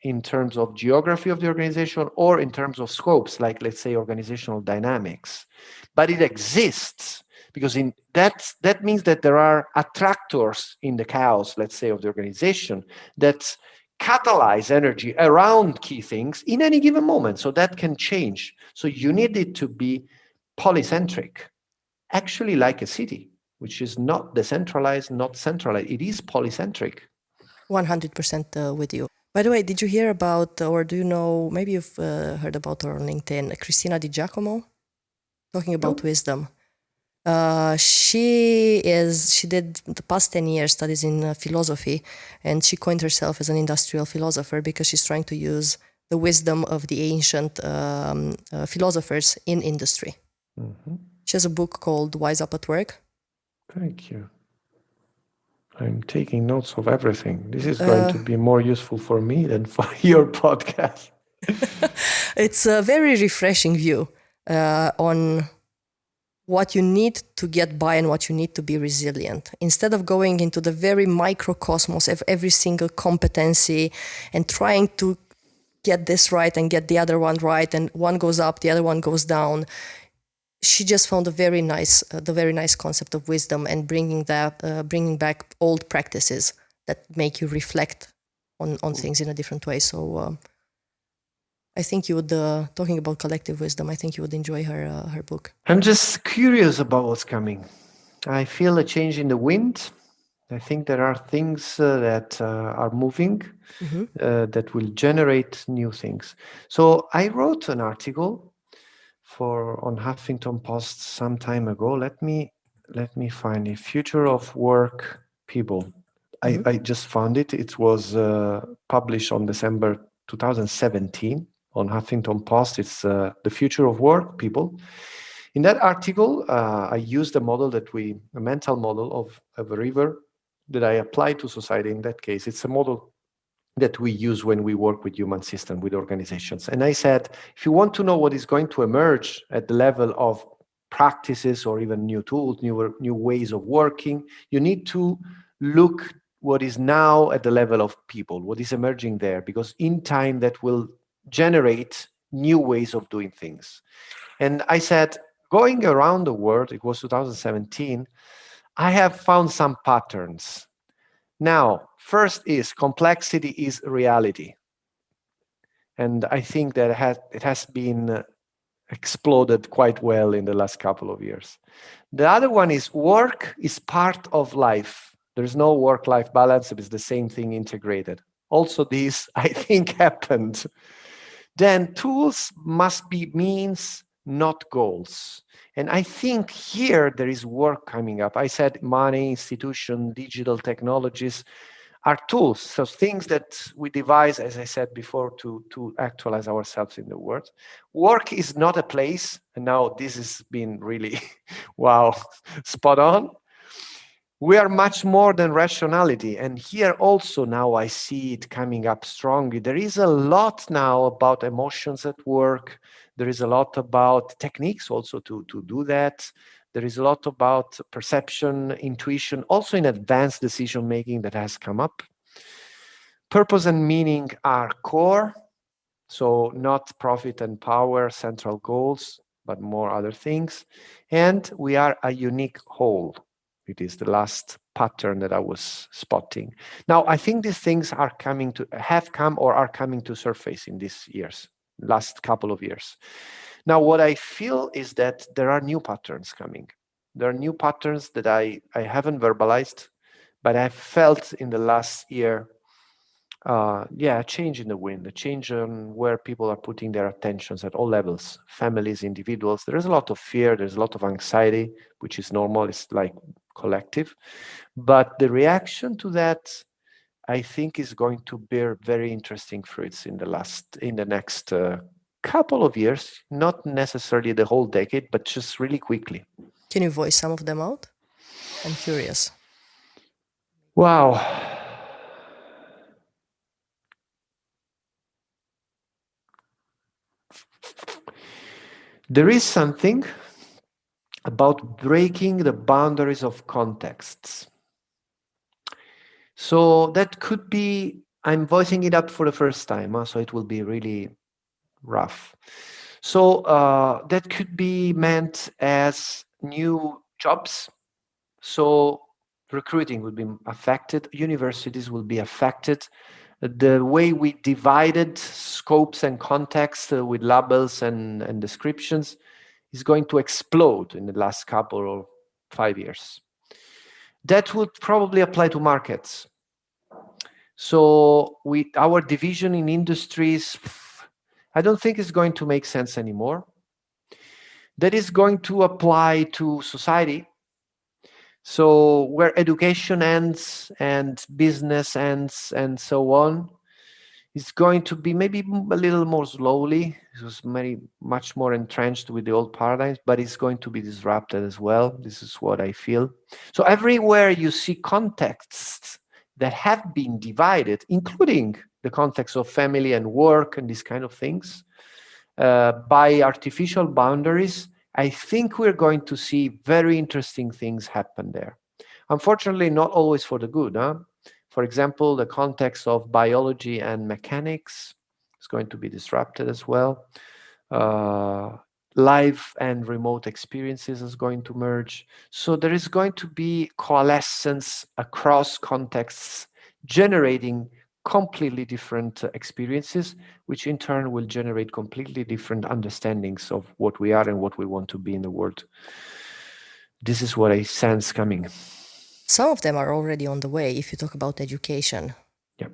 in terms of geography of the organization or in terms of scopes, like let's say organizational dynamics. But it exists because that means that there are attractors in the chaos, let's say, of the organization that catalyze energy around key things in any given moment. So that can change. So you need it to be polycentric, actually like a city, which is not decentralized, not centralized. It is polycentric. 100% with you. By the way, did you hear about, or do you know, maybe you've heard about her on LinkedIn, Cristina Di Giacomo, talking about wisdom. She did the past 10 years studies in philosophy, and she coined herself as an industrial philosopher because she's trying to use the wisdom of the ancient philosophers in industry. Mm-hmm. She has a book called Wise Up at Work. Thank you. I'm taking notes of everything. This is going to be more useful for me than for your podcast. It's a very refreshing view on what you need to get by and what you need to be resilient. Instead of going into the very microcosmos of every single competency and trying to get this right and get the other one right, and one goes up, the other one goes down. She just found the very nice concept of wisdom and bringing back old practices that make you reflect on things in a different way. So I think you would, talking about collective wisdom, I think you would enjoy her book. I'm just curious about what's coming. I feel a change in the wind. I think there are things that are moving that will generate new things. So I wrote an article on Huffington Post some time ago. Let me find it. Future of Work People. I just found it. It was published on December 2017 on Huffington Post. It's the future of work people. In that article, I used a mental model of a river that I applied to society. In that case, it's a model that we use when we work with human systems, with organizations. And I said, if you want to know what is going to emerge at the level of practices or even new tools, new ways of working, you need to look what is now at the level of people, what is emerging there, because in time that will generate new ways of doing things. And I said, going around the world, it was 2017, I have found some patterns. Now, first is complexity is reality. And I think that it has been exploded quite well in the last couple of years. The other one is work is part of life. There's no work-life balance. It is the same thing integrated. Also, this, I think, happened. Then tools must be means, not goals. And I think here there is work coming up. I said money, institution, digital technologies are tools, so things that we devise, as I said before, to actualize ourselves in the world. Work is not a place, and now this has been really, wow, spot on. We are much more than rationality, and here also now I see it coming up strongly. There is a lot now about emotions at work. There is a lot about techniques also to do that. There is a lot about perception, intuition, also in advanced decision making that has come up. Purpose and meaning are core, so not profit and power, central goals, but more other things. And we are a unique whole. It is the last pattern that I was spotting. Now, I think these things are have come or are coming to surface in these years, last couple of years. Now, what I feel is that there are new patterns coming. There are new patterns that I haven't verbalized, but I felt in the last year, a change in the wind, a change on where people are putting their attentions at all levels, families, individuals. There is a lot of fear, there's a lot of anxiety, which is normal, it's like collective. But the reaction to that, I think, is going to bear very interesting fruits in the next couple of years, not necessarily the whole decade, but just really quickly. Can you voice some of them out? I'm curious. Wow. There is something about breaking the boundaries of contexts. So that could be, I'm voicing it up for the first time, so it will be really rough. So that could be meant as new jobs. So recruiting will be affected, universities will be affected. The way we divided scopes and contexts with labels and descriptions is going to explode in the last couple of 5 years. That would probably apply to markets. So our division in industries, I don't think it's going to make sense anymore. That is going to apply to society. So where education ends and business ends and so on, it's going to be maybe a little more slowly. It was much more entrenched with the old paradigms, but it's going to be disrupted as well. This is what I feel. So everywhere you see contexts, that have been divided, including the context of family and work and these kind of things, by artificial boundaries, I think we're going to see very interesting things happen there. Unfortunately, not always for the good. Huh? For example, the context of biology and mechanics is going to be disrupted as well. Uh, Live and remote experiences is going to merge. So there is going to be coalescence across contexts, generating completely different experiences, which in turn will generate completely different understandings of what we are and what we want to be in the world. This is what I sense coming. Some of them are already on the way. If you talk about education, Yeah.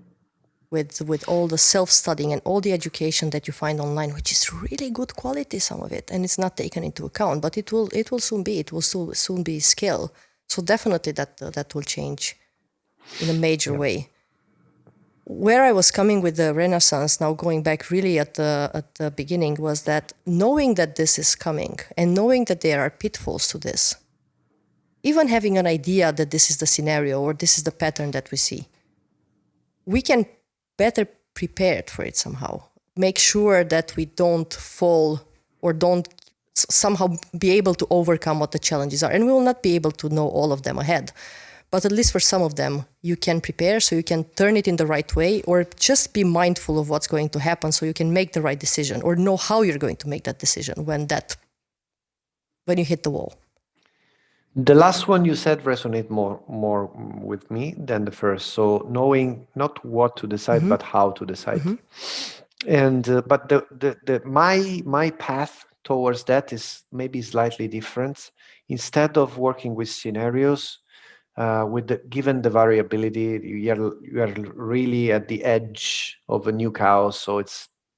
with all the self-studying and all the education that you find online, which is really good quality, some of it, and it's not taken into account, but it will soon be skill. So definitely that will change in a major way. Where I was coming with the Renaissance, now going back really at the beginning, was that knowing that this is coming and knowing that there are pitfalls to this, even having an idea that this is the scenario or this is the pattern that we see, we can better prepare for it somehow. Make sure that we don't fall or don't somehow be able to overcome what the challenges are. And we will not be able to know all of them ahead. But at least for some of them, you can prepare so you can turn it in the right way, or just be mindful of what's going to happen so you can make the right decision or know how you're going to make that decision when you hit the wall. The last one you said resonate more with me than the first. So knowing not what to decide, but how to decide. And but my path towards that is maybe slightly different. Instead of working with scenarios, given the variability, you are really at the edge of a new chaos. So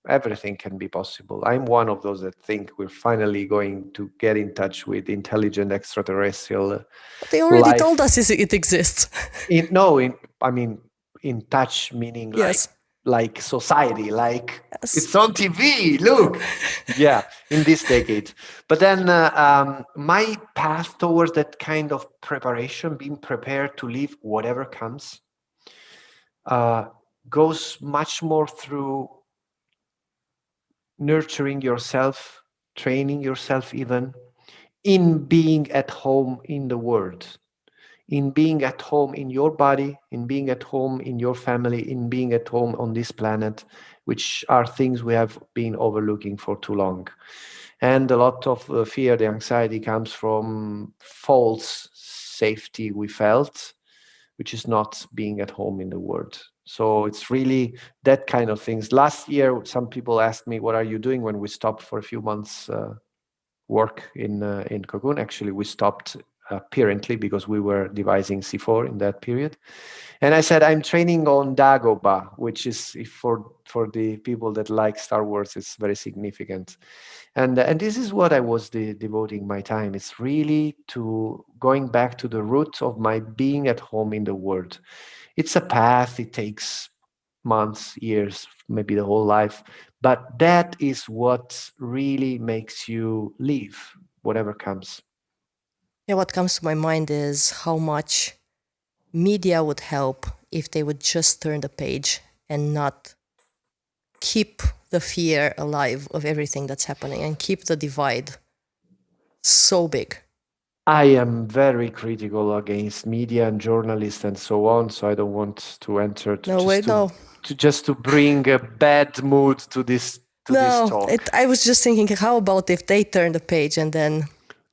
everything can be possible. I'm one of those that think we're finally going to get in touch with intelligent extraterrestrial But they already life. told us it exists. I mean, in touch meaning Yes. like society, like Yes. it's on TV. Look, yeah, in this decade. But then my path towards that kind of preparation, being prepared to live whatever comes, goes much more through nurturing yourself, training yourself even in being at home in the world, in being at home in your body, in being at home in your family, in being at home on this planet, which are things we have been overlooking for too long. And a lot of fear, the anxiety comes from false safety we felt, which is not being at home in the world. So it's really that kind of things. Last year, some people asked me, what are you doing when we stopped for a few months work in Cocoon? Actually, we stopped apparently because we were devising C4 in that period. And I said, I'm training on Dagobah, which is, for the people that like Star Wars, it's very significant. And this is what I was devoting my time. It's really to going back to the root of my being at home in the world. It's a path. It takes months, years, maybe the whole life. But that is what really makes you live, whatever comes. Yeah, what comes to my mind is how much media would help if they would just turn the page and not keep the fear alive of everything that's happening and keep the divide so big. I am very critical against media and journalists and so on, so I don't want to enter just to bring a bad mood to this talk. I was just thinking, how about if they turn the page and then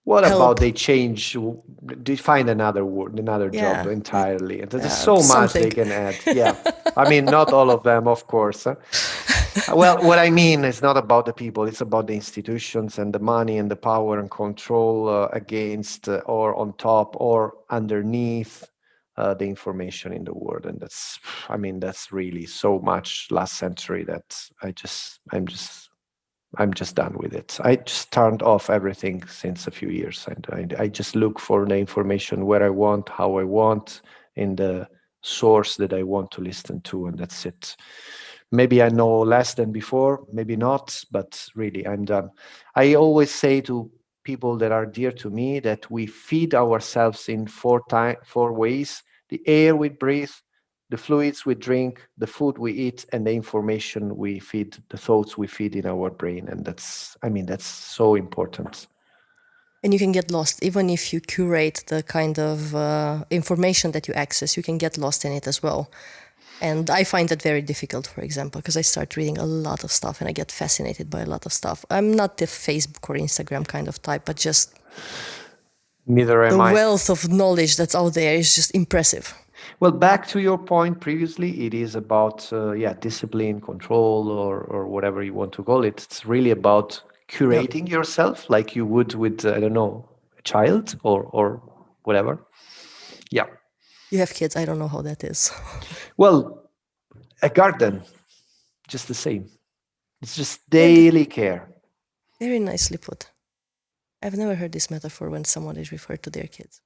What help? about they find another word, another job entirely? There's so much they can add. Yeah. I mean, not all of them, of course. Well, what I mean is not about the people, it's about the institutions and the money and the power and control against or on top or underneath the information in the world. And that's really so much last century that I'm just done with it. I just turned off everything since a few years, and I just look for the information where I want, how I want, in the source that I want to listen to, and that's it. Maybe I know less than before, maybe not, but really, I'm done. I always say to people that are dear to me that we feed ourselves in four ways: the air we breathe, the fluids we drink, the food we eat, and the information we feed, the thoughts we feed in our brain. And that's so important. And you can get lost, even if you curate the kind of information that you access, you can get lost in it as well. And I find that very difficult, for example, because I start reading a lot of stuff and I get fascinated by a lot of stuff. I'm not the Facebook or Instagram kind of type, but just Neither am the I. wealth of knowledge that's out there is just impressive. Well, back to your point previously, it is about discipline, control, or whatever you want to call it. It's really about curating yourself like you would with, I don't know, a child or whatever. Yeah. You have kids, I don't know how that is. Well, a garden, just the same. It's just daily care. Very nicely put. I've never heard this metaphor when someone is referred to their kids.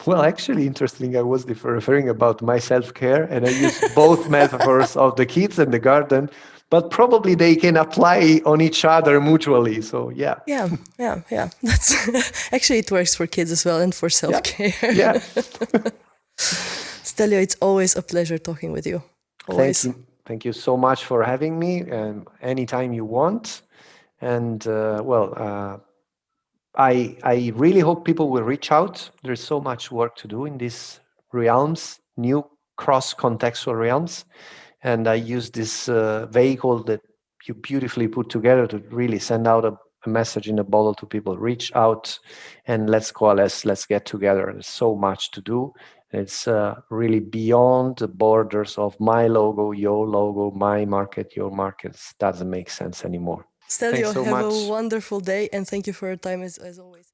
Well, actually, interesting. I was referring about my self-care, and I use both metaphors of the kids and the garden, but probably they can apply on each other mutually. So, yeah. Yeah. That's actually, it works for kids as well and for self-care. Yeah. Stelio, it's always a pleasure talking with you. Always. Thank you so much for having me. Anytime you want. And I really hope people will reach out. There's so much work to do in these realms, new cross-contextual realms. And I use this vehicle that you beautifully put together to really send out a message in a bottle to people. Reach out and let's coalesce, let's get together. There's so much to do. It's really beyond the borders of my logo, your logo, my market, your market. Doesn't make sense anymore. Stelio, have a wonderful day, and thank you for your time as always.